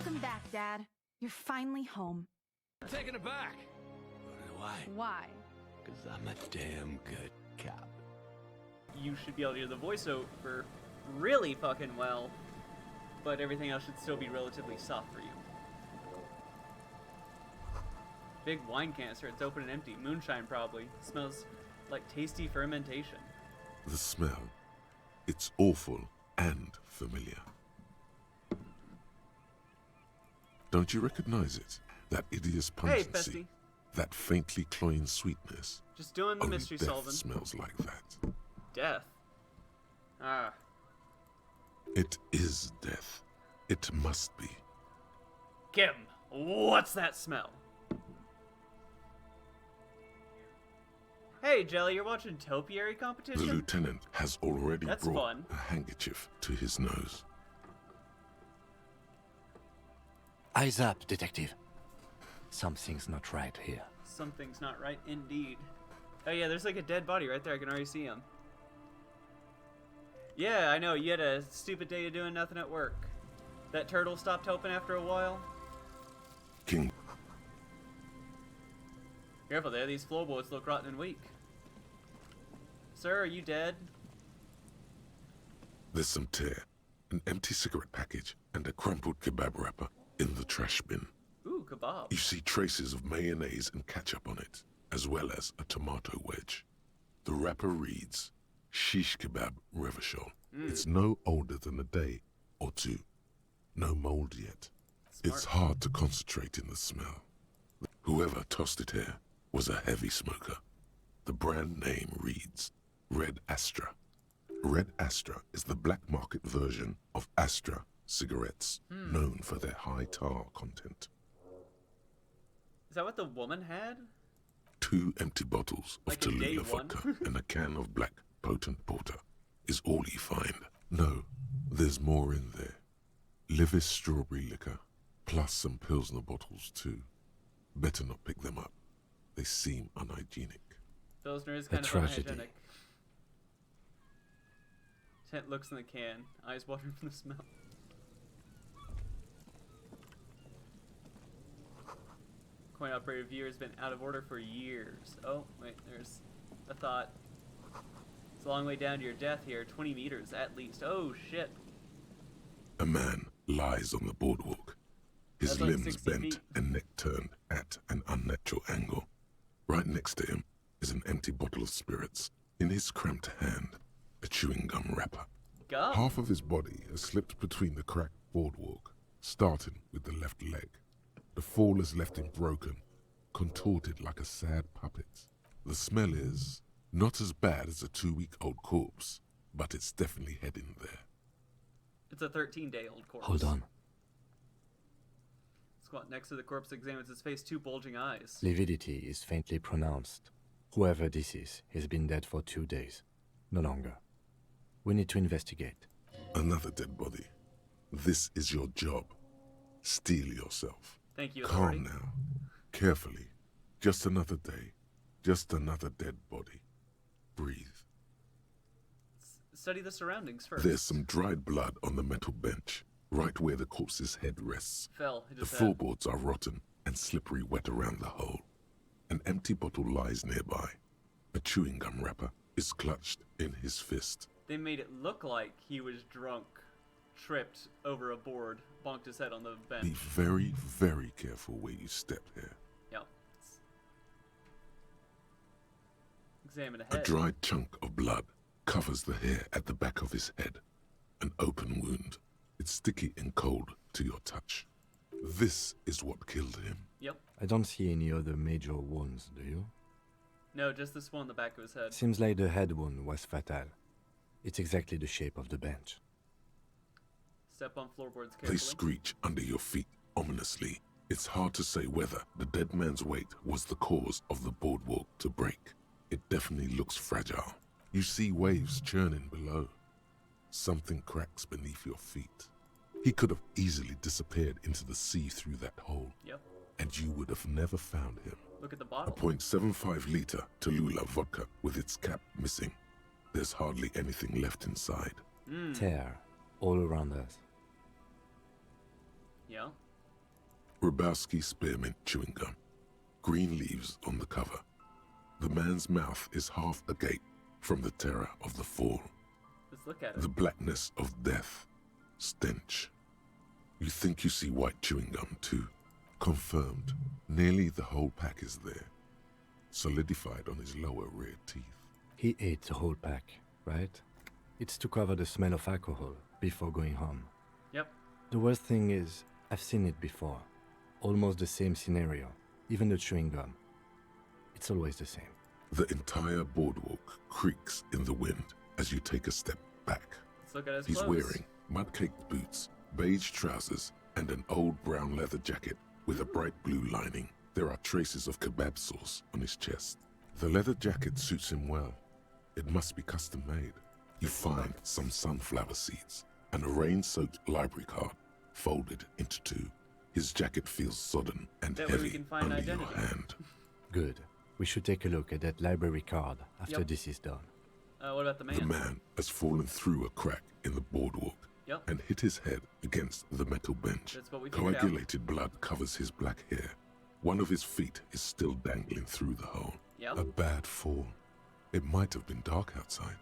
Welcome back, Dad. You're finally home. I'm taken aback. Why? Why? Because I'm a damn good cop. You should be able to do the voiceover really fucking well, but everything else should still be relatively soft for you. Big wine canister, it's open and empty. Moonshine, probably. Smells like tasty fermentation. The smell, it's awful and familiar. Don't you recognize it? That hideous pungency, bestie. that faintly cloying sweetness. Just doing the Only mystery death solving. smells like that. Death. Ah. It is death. It must be. Kim, what's that smell? Hey, Jelly, you're watching topiary The competition? lieutenant has already That's brought fun. a handkerchief to his nose. Eyes up, detective. Something's not right here. Something's not right indeed. Oh yeah, there's like a dead body right there. I can already see him. Yeah, I know. You had a stupid day of doing nothing at work. That turtle stopped helping after a while. King, Careful there, these floorboards look rotten and weak. Sir, are you dead? there's some tear, an empty cigarette package, and a crumpled kebab wrapper in the trash bin. Ooh, kebab. You see traces of mayonnaise and ketchup on it, as well as a tomato wedge. The wrapper reads, Shish Kebab Revachol. It's no older than a day or two. No mold yet. Smart. It's hard to concentrate in the smell. Whoever tossed it here was a heavy smoker. The brand name reads Red Astra. Red Astra is the black market version of Astra cigarettes, known for their high tar content. Is that what the woman had? 2 empty bottles of Like a day Tallulah one? vodka and a can of black potent porter is all you find. No, there's more in there. Livis strawberry liquor, plus some Pilsner bottles too. Better not pick them up. They seem unhygienic. Pilsner is kind of tragedy. unhygienic. Tent looks in the can, eyes watering from the smell. Coin operator viewer has been out of order for years. Oh, wait, there's a thought. It's a long way down to your death here, 20 meters at least. Oh, shit. A man lies on the boardwalk, his That's like limbs 60 bent feet. and neck turned at an unnatural angle. Right next to him is an empty bottle of spirits. In his cramped hand, a chewing gum wrapper. Gum? Half of his body has slipped between the cracked boardwalk, starting with the left leg. The fall has left him broken, contorted like a sad puppet. The smell is not as bad as a 2-week-old corpse, but it's definitely heading there. It's a 13-day-old corpse. Hold on. Squat next to the corpse, examines his face, 2 bulging eyes. Lividity is faintly pronounced. Whoever this is has been dead for 2 days. No longer. We need to investigate. Another dead body. This is your job. Steel yourself. Thank you, authority. Calm now. Carefully. Just another day. Just another dead body. Breathe. Study the surroundings first. There's some dried blood on the metal bench, right where the corpse's head rests. Fell. Hit The his head. floorboards are rotten and slippery wet around the hole. An empty bottle lies nearby. A chewing gum wrapper is clutched in his fist. They made it look like he was drunk, tripped over a board, bonked his head on the bench. Be very, very careful where you step here. Yep. Examine A ahead. dried chunk of blood covers the hair at the back of his head. An open wound. It's sticky and cold to your touch. This is what killed him. Yep. I don't see any other major wounds, do you? No, just this one on the back of his head. Seems like the head wound was fatal. It's exactly the shape of the bench. Step on floorboards They carefully. screech under your feet ominously. It's hard to say whether the dead man's weight was the cause of the boardwalk to break. It definitely looks fragile. You see waves churning below. Something cracks beneath your feet. He could have easily disappeared into the sea through that hole, Yep. and you would have never found him. Look at the A bottle. .75-liter Tallulah vodka with its cap missing. There's hardly anything left inside. Tear all around us. Yeah. Rabowski spearmint chewing gum. Green leaves on the cover. The man's mouth is half agape from the terror of the fall. Let's look at it. The blackness of death. Stench. You think you see white chewing gum too. Confirmed. Nearly the whole pack is there. Solidified on his lower rear teeth. He ate the whole pack, right? It's to cover the smell of alcohol before going home. Yep. The worst thing is, I've seen it before. Almost the same scenario. Even the chewing gum. It's always the same. The entire boardwalk creaks in the wind as you take a step back. Let's look at his He's clothes. wearing mud-caked boots, beige trousers, and an old brown leather jacket with a bright blue lining. There are traces of kebab sauce on his chest. The leather jacket suits him well. It must be custom made. You find some sunflower seeds and a rain-soaked library card folded into two. His jacket feels sodden and That way we heavy can find under identity. your hand. Good. We should take a look at that library card after Yep. this is done. What about the man? The man has fallen through a crack in the boardwalk Yep. and hit his head against the metal bench. That's what we figured out. Coagulated blood covers his black hair. One of his feet is still dangling through the hole. Yep. A bad fall. It might have been dark outside.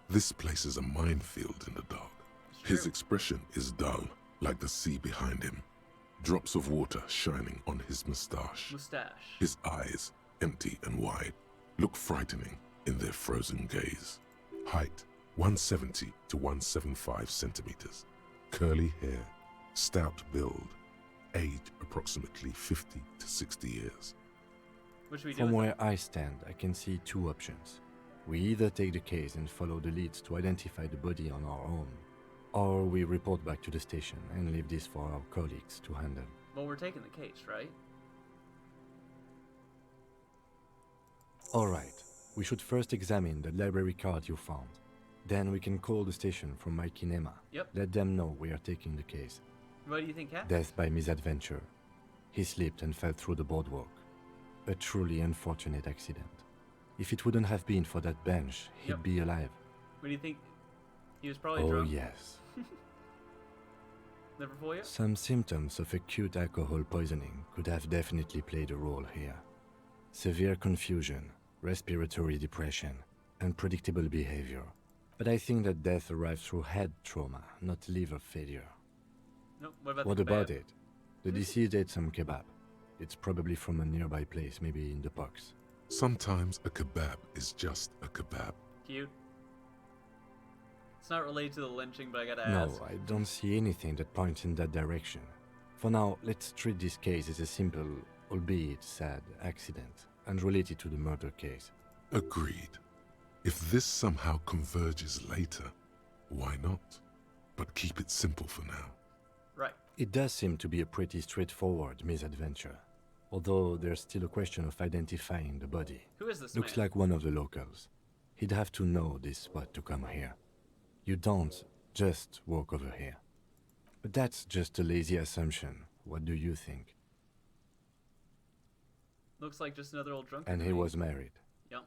This place is a minefield in the dark. It's His true. expression is dull, like the sea behind him. Drops of water shining on his mustache. Mustache. His eyes, empty and wide, look frightening in their frozen gaze. Height, 170 to 175 centimeters. Curly hair, stout build. Age, approximately 50 to 60 years. What should we do? From with where I stand, I can see two options. We either take the case and follow the leads to identify the body on our own, or we report back to the station and leave this for our colleagues to handle. it? Well, we're taking the case, right? Alright, we should first examine the library card you found. Then we can call the station from my kinema. Yep. Let them know we are taking the case. What do you think happened? Death by misadventure. He slipped and fell through the boardwalk. A truly unfortunate accident. If it wouldn't have been for that bench, he'd Yep. be alive. What do you think? He was probably Oh drunk. yes. Never for you? Some symptoms of acute alcohol poisoning could have definitely played a role here. Severe confusion, respiratory depression, unpredictable behavior. But I think that death arrived through head trauma, not liver failure. Nope. What about What the about kebab? it? The deceased ate some kebab. It's probably from a nearby place, maybe in the box. Sometimes a kebab is just a kebab. Cute. It's not related to the lynching, but I gotta No, ask. I don't see anything that points in that direction. For now, let's treat this case as a simple, albeit sad, accident, unrelated to the murder case. Agreed. If this somehow converges later, why not? But keep it simple for now. Right. It does seem to be a pretty straightforward misadventure, although there's still a question of identifying the body. Who is this Looks man? like one of the locals. He'd have to know this spot to come here. You don't just walk over here. But that's just a lazy assumption. What do you think? Looks like just another old drunk. And he was married. Yep.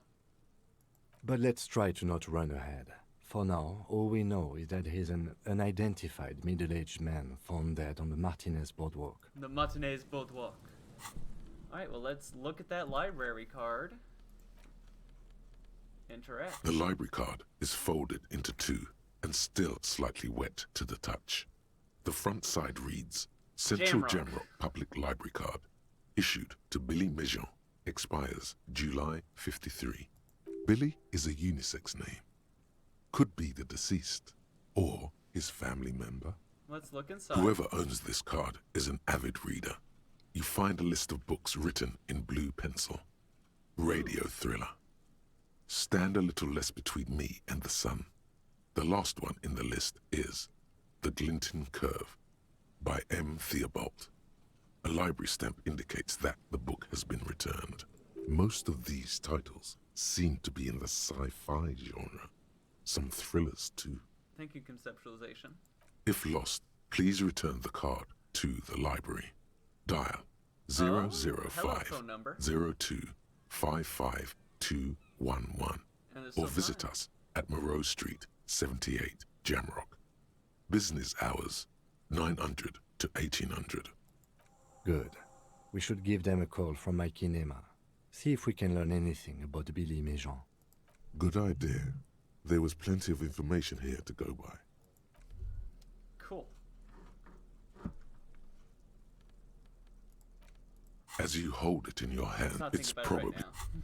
But let's try to not run ahead. For now, all we know is that he's an unidentified middle-aged man found dead on the Martinez boardwalk. The Martinez Boardwalk. Alright, well, let's look at that library card. Interact. The library card is folded into two and still slightly wet to the touch. The front side reads, Central Jamrock. Jamrock Public Library Card, issued to Billy Mejean, expires July 53. Billy is a unisex name. Could be the deceased, or his family member. Let's look inside. Whoever owns this card is an avid reader. You find a list of books written in blue pencil. Radio thriller. Stand a little less between me and the sun. The last one in the list is The Glinton Curve by M. Theobald. A library stamp indicates that the book has been returned. Most of these titles seem to be in the sci-fi genre. Some thrillers too. Thank you, conceptualization. If lost, please return the card to the library. Dial hello 005 phone number. 02 55211 And there's or some visit time. us at Moreau Street, 78, Jamrock. Business hours, 900 to 1800. Good. We should give them a call from my kinema. See if we can learn anything about Billy Méjean. Good idea. There was plenty of information here to go by. Cool. As you hold it in your Let's hand, not think it's about it probably... right now.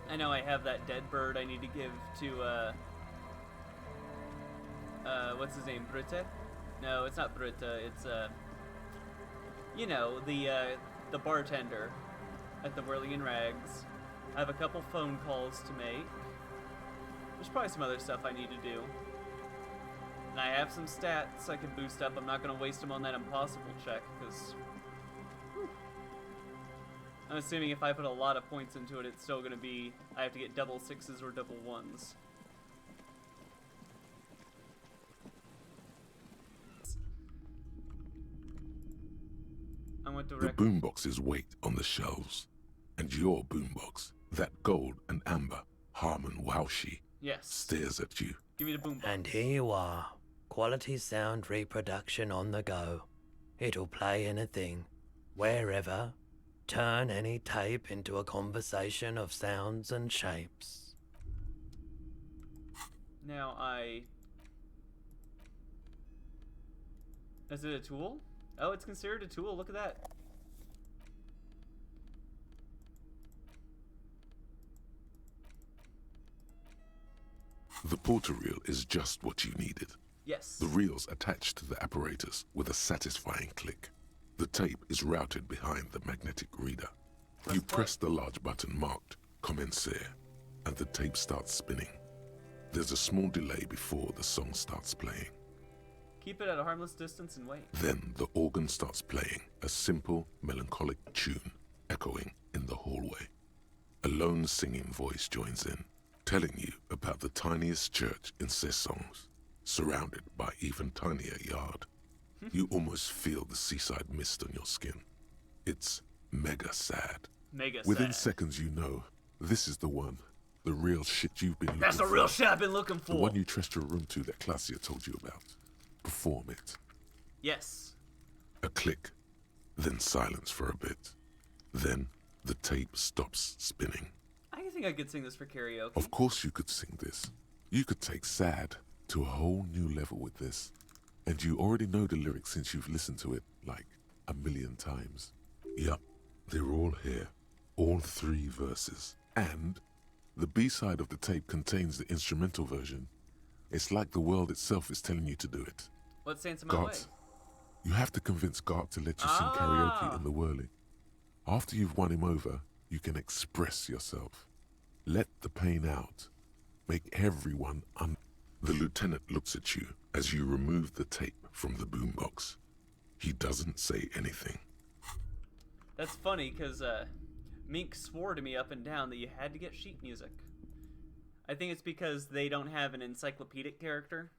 I know I have that dead bird I need to give to, what's his name, Brute? No, it's not Brute, it's, you know, the bartender at the Whirling in Rags. I have a couple phone calls to make. There's probably some other stuff I need to do. And I have some stats I can boost up. I'm not going to waste them on that impossible check, because... I'm assuming if I put a lot of points into it, it's still going to be... I have to get double sixes or double ones. I went to The boomboxes wait on the shelves. And your boombox, that gold and amber Harman Waushi, Yes. stares at you. Give me the boom. And here you are. Quality sound reproduction on the go. It'll play anything, wherever. Turn any tape into a conversation of sounds and shapes. Now Is it a tool? Oh, it's considered a tool. Look at that. The porter reel is just what you needed. Yes. The reel's attached to the apparatus with a satisfying click. The tape is routed behind the magnetic reader. You press the large button marked Commencer, and the tape starts spinning. There's a small delay before the song starts playing. Keep it at a harmless distance and wait. Then the organ starts playing a simple, melancholic tune echoing in the hallway. A lone singing voice joins in, telling you about the tiniest church in Cessons, surrounded by even tinier yard. You almost feel the seaside mist on your skin. It's mega sad. Mega Within sad. seconds you know, this is the one. The real shit you've been looking for. That's the real shit I've been looking for. The one you trust your room to that Claudia told you about. Perform it. Yes. A click, then silence for a bit. Then the tape stops spinning. I think I could sing this for karaoke. Of course you could sing this. You could take sad to a whole new level with this. And you already know the lyrics since you've listened to it like a million times. Yup, they're all here. All 3 verses. And the B-side of the tape contains the instrumental version. It's like the world itself is telling you to do it. What stands in my way? Gart, you have to convince Gart to let you sing karaoke in the whirling. After you've won him over, you can express yourself. Let the pain out. Make everyone The lieutenant looks at you as you remove the tape from the boombox. He doesn't say anything. That's funny, because Mink swore to me up and down that you had to get sheet music. I think it's because they don't have an encyclopedic character.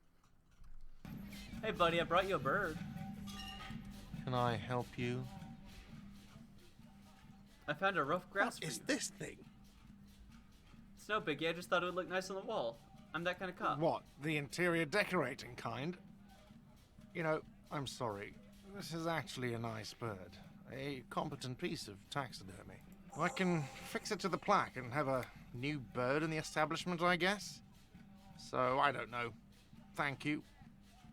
Hey buddy, I brought you a bird. Can I help you? I found a rough grass What for is you. this thing? It's no biggie, I just thought it would look nice on the wall. I'm that kind of cop. What, the interior decorating kind? You know, I'm sorry. This is actually a nice bird. A competent piece of taxidermy. I can fix it to the plaque and have a new bird in the establishment, I guess? So, I don't know. Thank you.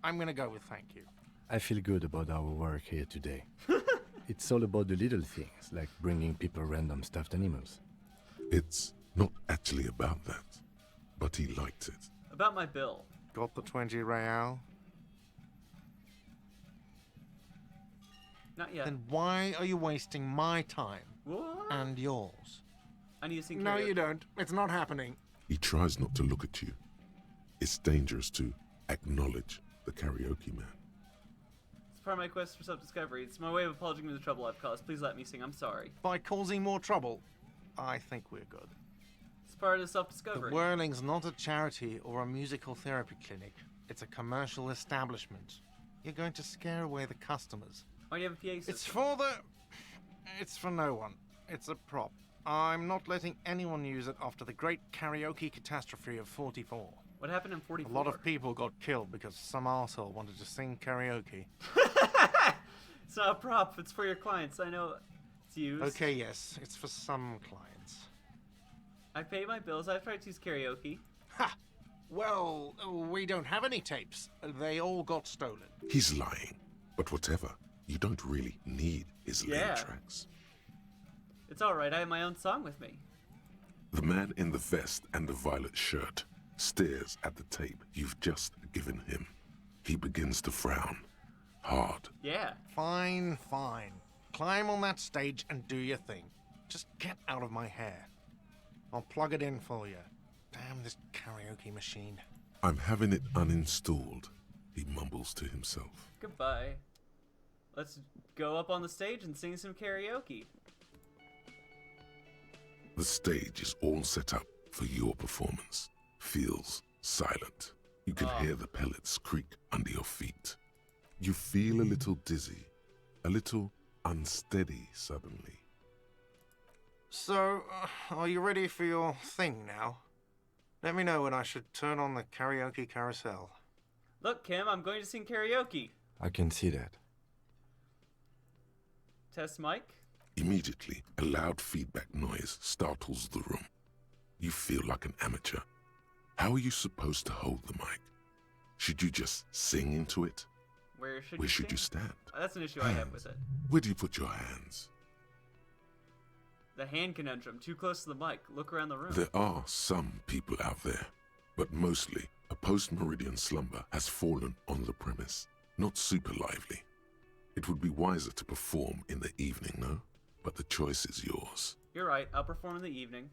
I'm gonna go with thank you. I feel good about our work here today. It's all about the little things, like bringing people random stuffed animals. It's not actually about that, but he liked it. About my bill. Got the 20 real? Not yet. Then why are you wasting my time What? and yours? I need to sing No, karaoke. you don't. It's not happening. He tries not to look at you. It's dangerous to acknowledge the karaoke man. It's part of my quest for self-discovery. It's my way of apologizing for the trouble I've caused. Please let me sing. I'm sorry. By causing more trouble, I think we're good. It's part of the The self-discovery. Whirling's not a charity or a musical therapy clinic. It's a commercial establishment. You're going to scare away the customers. Why do you have a PA system? It's for no one. It's a prop. I'm not letting anyone use it after the great karaoke catastrophe of 44. What happened in 44? A lot of people got killed because some arsehole wanted to sing karaoke. It's not a prop. It's for your clients. I know it's used. Okay, yes, it's for some clients. I pay my bills. I've tried to use karaoke. Ha! Well, we don't have any tapes. They all got stolen. He's lying. But whatever, you don't really need his lame tracks. It's alright. I have my own song with me. The man in the vest and the violet shirt stares at the tape you've just given him. He begins to frown. Hard. Yeah. Fine, fine. Climb on that stage and do your thing. Just get out of my hair. I'll plug it in for you. Damn this karaoke machine. I'm having it uninstalled, he mumbles to himself. Goodbye. Let's go up on the stage and sing some karaoke. The stage is all set up for your performance. Feels silent. You can hear the pellets creak under your feet. You feel a little dizzy, a little unsteady suddenly. So, are you ready for your thing now? Let me know when I should turn on the karaoke carousel. Look, Kim, I'm going to sing karaoke. I can see that. Test mic. Immediately, a loud feedback noise startles the room. You feel like an amateur. How are you supposed to hold the mic? Should you just sing into it? Where should Where you should sing? you stand? That's an issue I have with it. Where do you put your hands? The hand conundrum. Too close to the mic. Look around the room. There are some people out there, but mostly a post-meridian slumber has fallen on the premise. Not super lively. It would be wiser to perform in the evening, no? But the choice is yours. You're right. I'll perform in the evening.